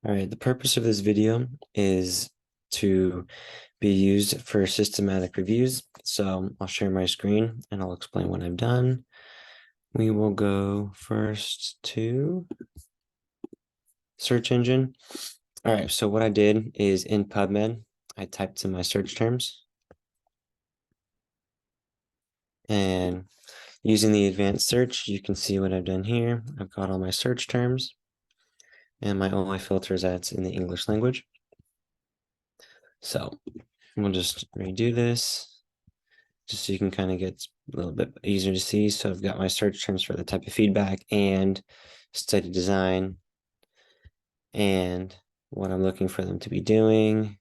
All right, the purpose of this video is to be used for systematic reviews. So I'll share my screen and I'll explain what I've done. We will go first to search engine. All right, so what I did is in PubMed, I typed in my search terms. And using the advanced search, you can see what I've done here. I've got all my search terms and my only filter is that's in the English language. So we'll just redo this just so you can kind of get a little bit easier to see. So I've got my search terms for the type of feedback and study design and what I'm looking for them to be doing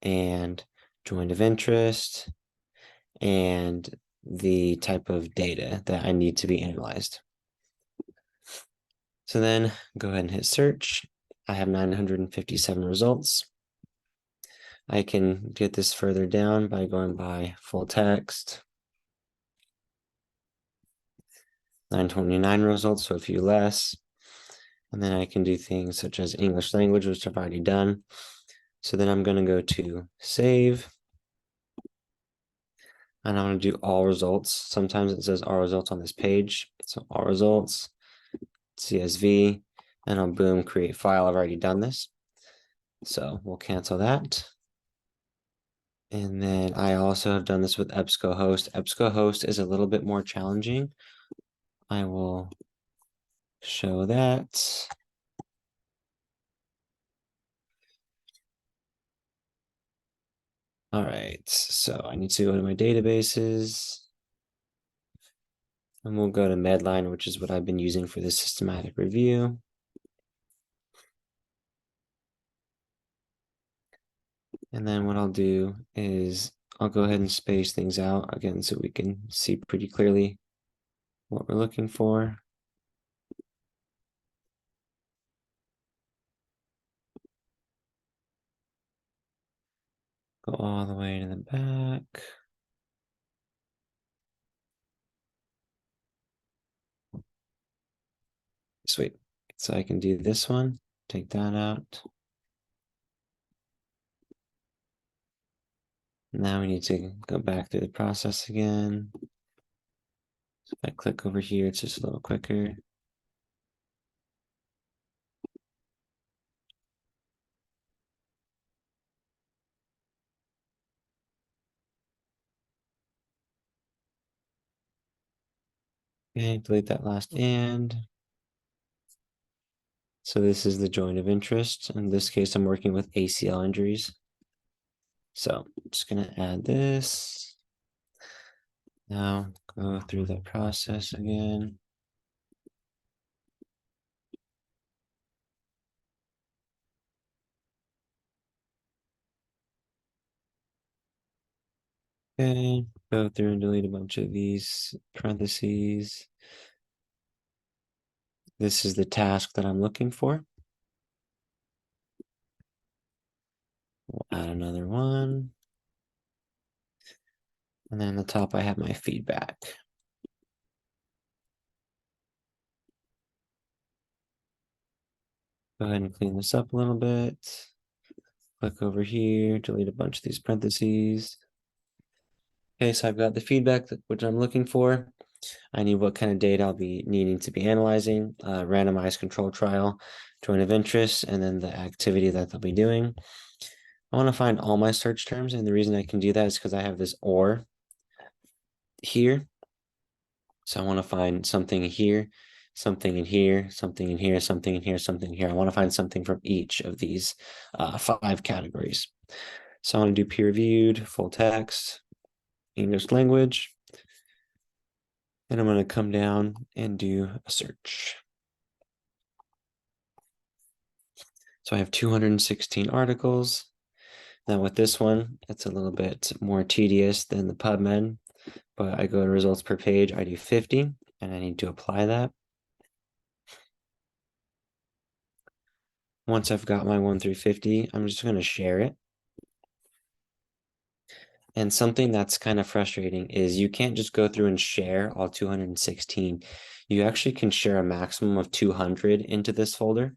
and joint of interest and the type of data that I need to be analyzed. So then go ahead and hit search. I have 957 results. I can get this further down by going by full text. 929 results, so a few less. And then I can do things such as English language, which I've already done. So then I'm going to go to save. And I'm going to do all results. Sometimes it says all results on this page. So all results, CSV, and I'll boom, create file. I've already done this. So we'll cancel that. And then I also have done this with EBSCOhost. EBSCOhost is a little bit more challenging. I will show that. All right, so I need to go to my databases. And we'll go to Medline, which is what I've been using for this systematic review. And then what I'll do is I'll go ahead and space things out again so we can see pretty clearly what we're looking for. Go all the way to the back. Sweet. So I can do this one, take that out. Now we need to go back through the process again. So if I click over here, it's just a little quicker. Okay, delete that last and. So this is the joint of interest. In this case, I'm working with ACL injuries. So I'm just gonna add this. Now go through the process again. Okay, go through and delete a bunch of these parentheses. This is the task that I'm looking for. We'll add another one. And then on the top, I have my feedback. Go ahead and clean this up a little bit. Click over here, delete a bunch of these parentheses. Okay, so I've got the feedback which I'm looking for. I need what kind of data I'll be needing to be analyzing, randomized control trial, joint of interest, and then the activity that they'll be doing. I want to find all my search terms, and the reason I can do that is because I have this OR here. So I want to find something here, something in here, something in here, something in here, something in here. I want to find something from each of these 5 categories. So I want to do peer-reviewed, full text, English language, and I'm going to come down and do a search. So I have 216 articles. Now with this one, it's a little bit more tedious than the PubMed, but I go to results per page, I do 50, and I need to apply that. Once I've got my 1 through 50, I'm just going to share it. And something that's kind of frustrating is you can't just go through and share all 216. You actually can share a maximum of 200 into this folder.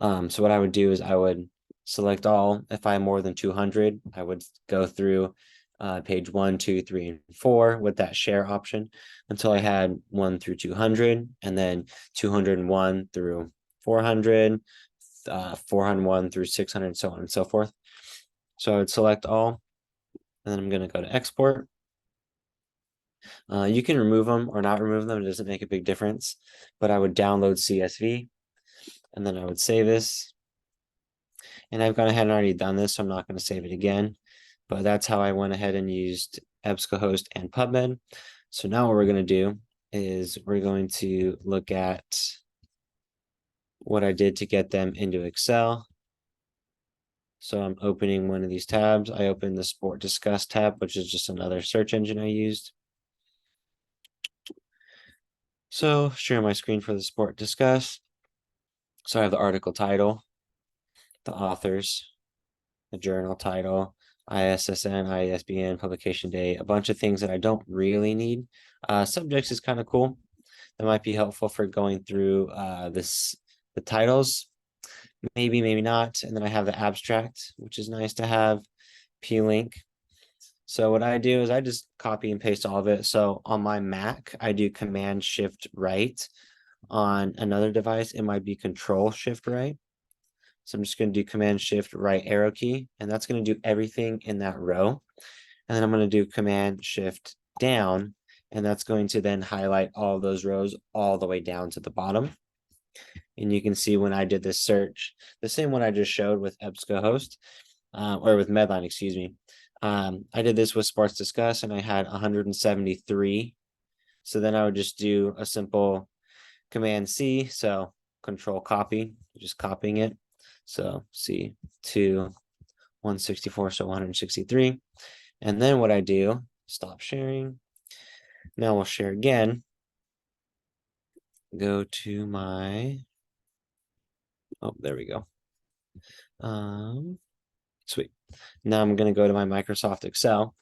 So what I would do is I would select all. If I have more than 200, I would go through page 1, 2, 3, and 4 with that share option until I had 1 through 200, and then 201 through 400, 401 through 600, so on and so forth. So I would select all, and then I'm going to go to export. You can remove them or not remove them. It doesn't make a big difference, but I would download CSV, and then I would save this. And I've gone ahead and already done this, so I'm not going to save it again. But that's how I went ahead and used EBSCOhost and PubMed. So now what we're going to do is we're going to look at what I did to get them into Excel. So I'm opening one of these tabs. I opened the Sport Discuss tab, which is just another search engine I used. So share my screen for the Sport Discuss. So I have the article title, the authors, the journal title, ISSN, ISBN, publication date, a bunch of things that I don't really need. Subjects is kind of cool. That might be helpful for going through the titles. Maybe, maybe not. And then I have the abstract, which is nice to have. P-link. So what I do is I just copy and paste all of it. So on my Mac, I do Command Shift Right. On another device, it might be Control Shift Right. So I'm just going to do Command Shift Right arrow key, and that's going to do everything in that row. And then I'm going to do Command Shift Down, and that's going to then highlight all those rows all the way down to the bottom. And you can see when I did this search, the same one I just showed with EBSCOhost, or with Medline, excuse me. I did this with Sports Discuss, and I had 173. So then I would just do a simple Command C, so Control Copy, just copying it. So C to 164, so 163. And then what I do, stop sharing. Now we'll share again. Go to my, oh, there we go. Sweet. Now I'm going to go to my Microsoft Excel,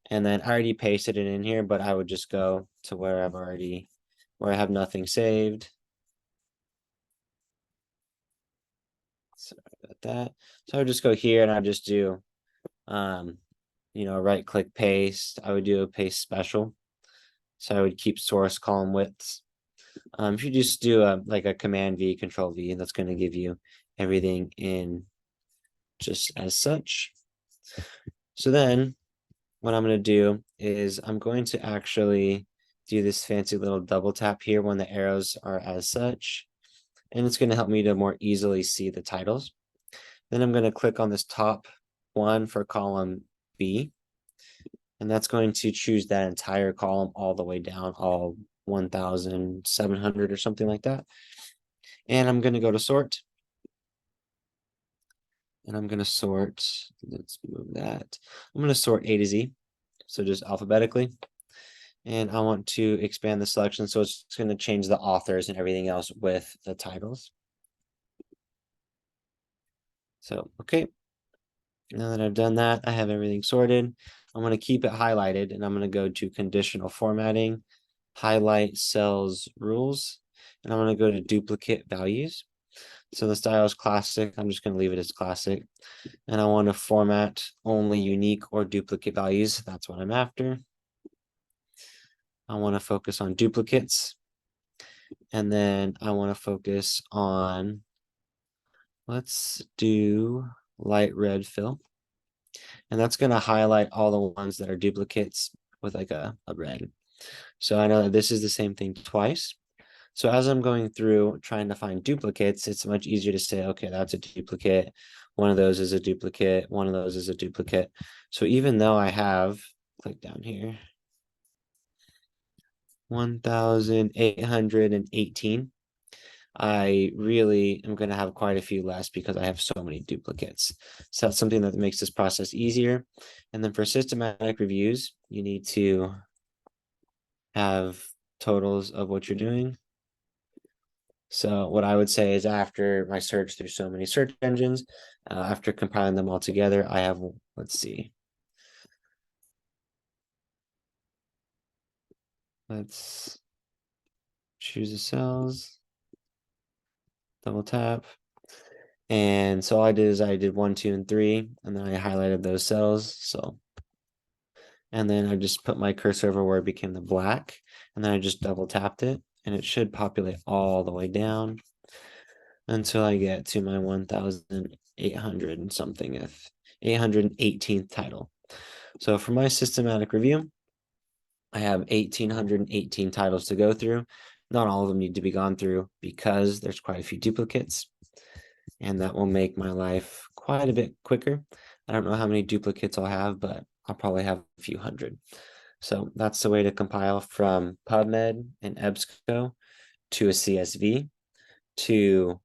and then I already pasted it in here, but I would just go to where I have nothing saved. Sorry about that. So I would just go here and I just do, right click paste. I would do a paste special. So I would keep source column widths. If you just do like a Command V, Control V, and that's going to give you everything in just as such. So then what I'm going to do is I'm going to actually do this fancy little double tap here when the arrows are as such. And it's going to help me to more easily see the titles. Then I'm going to click on this top one for column B. And that's going to choose that entire column all the way down, all 1,700 or something like that. And I'm going to go to sort. And I'm going to sort, let's move that. I'm going to sort A to Z. So just alphabetically. And I want to expand the selection. So it's going to change the authors and everything else with the titles. So, okay. Now that I've done that, I have everything sorted. I'm going to keep it highlighted, and I'm going to go to conditional formatting, highlight cells rules, and I'm going to go to duplicate values. So the style is classic. I'm just going to leave it as classic. And I want to format only unique or duplicate values. That's what I'm after. I want to focus on duplicates. And then I want to focus on, let's do light red fill. And that's going to highlight all the ones that are duplicates with like a red. So I know that this is the same thing twice. So as I'm going through trying to find duplicates, it's much easier to say, okay, that's a duplicate. One of those is a duplicate. One of those is a duplicate. So even though I have, click down here, 1,818, I really am going to have quite a few less because I have so many duplicates. So that's something that makes this process easier. And then for systematic reviews, you need to have totals of what you're doing. So what I would say is after my search through so many search engines, after compiling them all together, I have, let's see. Let's choose the cells, double tap. And so all I did is I did 1, 2, and 3, and then I highlighted those cells. So, and then I just put my cursor over where it became the black, and then I just double tapped it, and it should populate all the way down until I get to my 1,800 and something, if 818th title. So for my systematic review, I have 1,818 titles to go through. Not all of them need to be gone through because there's quite a few duplicates, and that will make my life quite a bit quicker. I don't know how many duplicates I'll have, but I'll probably have a few hundred. So that's the way to compile from PubMed and EBSCO to a CSV to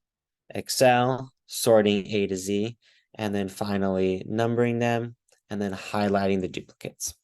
Excel, sorting A to Z, and then finally numbering them and then highlighting the duplicates.